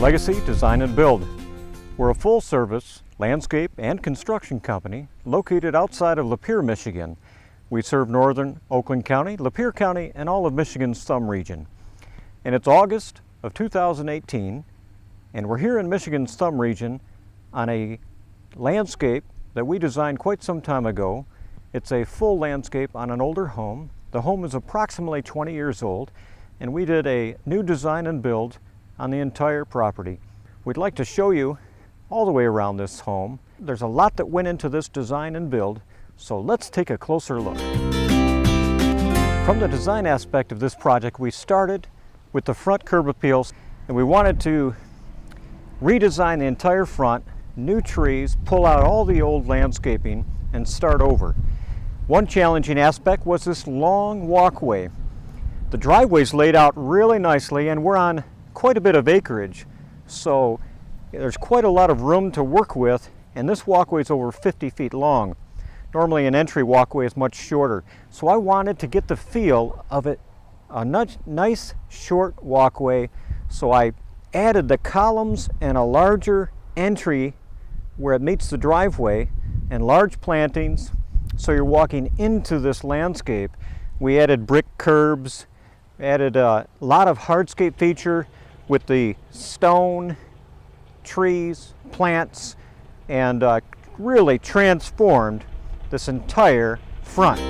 Legacy Design and Build. We're a full-service landscape and construction company located outside of Lapeer, Michigan. We serve northern Oakland County, Lapeer County, and all of Michigan's thumb region. And it's August of 2018, and we're here in Michigan's thumb region on a landscape that we designed quite some time ago. It's a full landscape on an older home. The home is approximately 20 years old, and we did a new design and build on the entire property. We'd like to show you all the way around this home. There's a lot that went into this design and build, so let's take a closer look. From the design aspect of this project, we started with the front curb appeals, and we wanted to redesign the entire front, new trees, pull out all the old landscaping, and start over. One challenging aspect was this long walkway. The driveway's laid out really nicely, and we're on quite a bit of acreage, so there's quite a lot of room to work with, and this walkway is over 50 feet long. Normally an entry walkway is much shorter, so I wanted to get the feel of it, a nice short walkway, so I added the columns and a larger entry where it meets the driveway and large plantings, so you're walking into this landscape. We added brick curbs, added a lot of hardscape feature with the stone, trees, plants, and really transformed this entire front.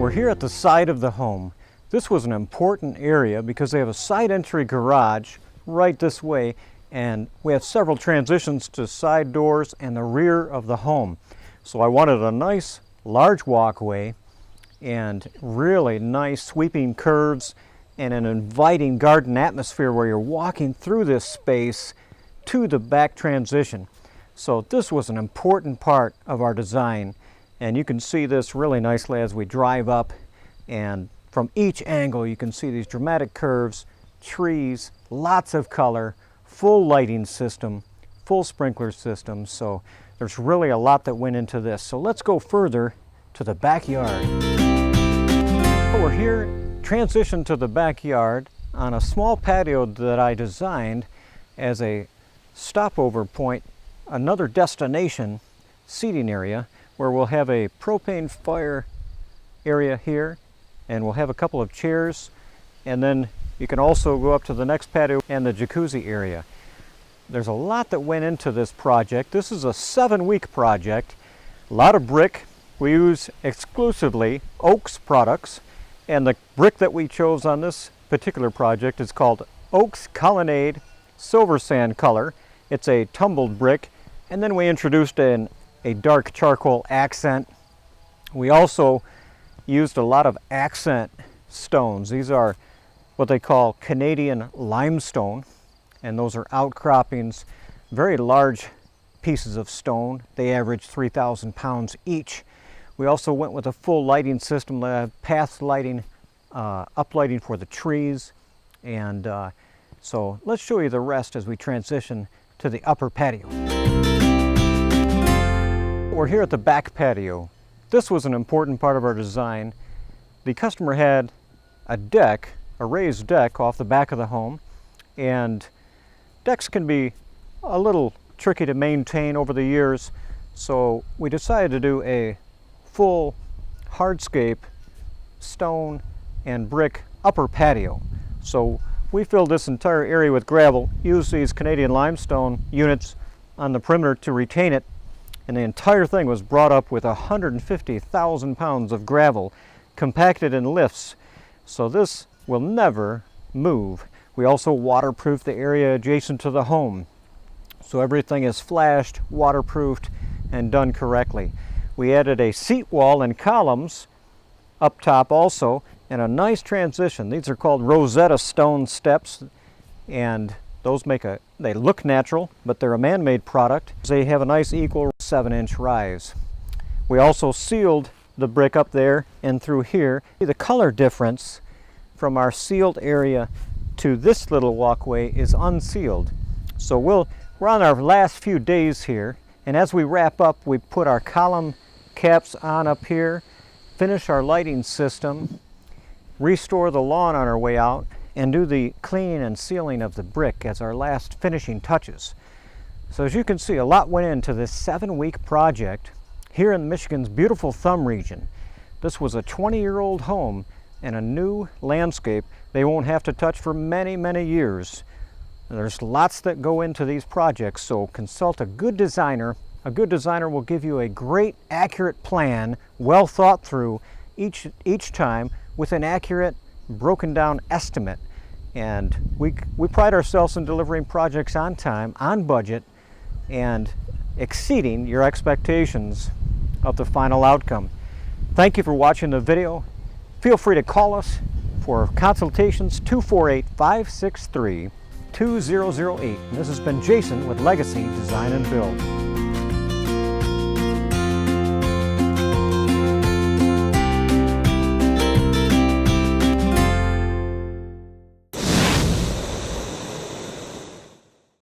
We're here at the side of the home. This was an important area because they have a side entry garage right this way, and we have several transitions to side doors and the rear of the home. So I wanted a nice large walkway and really nice sweeping curves and an inviting garden atmosphere where you're walking through this space to the back transition. So this was an important part of our design, and you can see this really nicely as we drive up, and from each angle you can see these dramatic curves, trees, lots of color, full lighting system, full sprinkler system. So there's really a lot that went into this. So let's go further to the backyard. We're here, transition to the backyard on a small patio that I designed as a stopover point, another destination seating area where we'll have a propane fire area here, and we'll have a couple of chairs, and then you can also go up to the next patio and the jacuzzi area. There's a lot that went into this project. This is a 7-week project, a lot of brick. We use exclusively Oaks products, and the brick that we chose on this particular project is called Oaks Colonnade Silver Sand Color. It's a tumbled brick, and then we introduced a dark charcoal accent. We also used a lot of accent stones. These are what they call Canadian limestone, and those are outcroppings, very large pieces of stone. They average 3,000 pounds each. We also went with a full lighting system, path lighting, uplighting for the trees, and so let's show you the rest as we transition to the upper patio. We're here at the back patio. This was an important part of our design. The customer had a deck, a raised deck off the back of the home, and decks can be a little tricky to maintain over the years, so we decided to do a full hardscape stone and brick upper patio. So we filled this entire area with gravel, used these Canadian limestone units on the perimeter to retain it, and the entire thing was brought up with 150,000 pounds of gravel compacted in lifts, so this will never move. We also waterproofed the area adjacent to the home, so everything is flashed, waterproofed, and done correctly. We added a seat wall and columns up top also, and a nice transition. These are called Rosetta Stone steps, and those they look natural, but they're a man-made product. They have a nice equal 7-inch rise. We also sealed the brick up there and through here. The color difference from our sealed area to this little walkway is unsealed. So we're on our last few days here, and as we wrap up, we put our column caps on up here, finish our lighting system, restore the lawn on our way out, and do the cleaning and sealing of the brick as our last finishing touches. So as you can see, a lot went into this 7-week project here in Michigan's beautiful Thumb region. This was a 20-year-old home and a new landscape they won't have to touch for many, many years. There's lots that go into these projects, so consult a good designer. A good designer will give you a great, accurate plan, well thought through each time with an accurate, broken down estimate. And we pride ourselves in delivering projects on time, on budget, and exceeding your expectations of the final outcome. Thank you for watching the video. Feel free to call us for consultations, 248-563-2008. This has been Jason with Legacy Design and Build.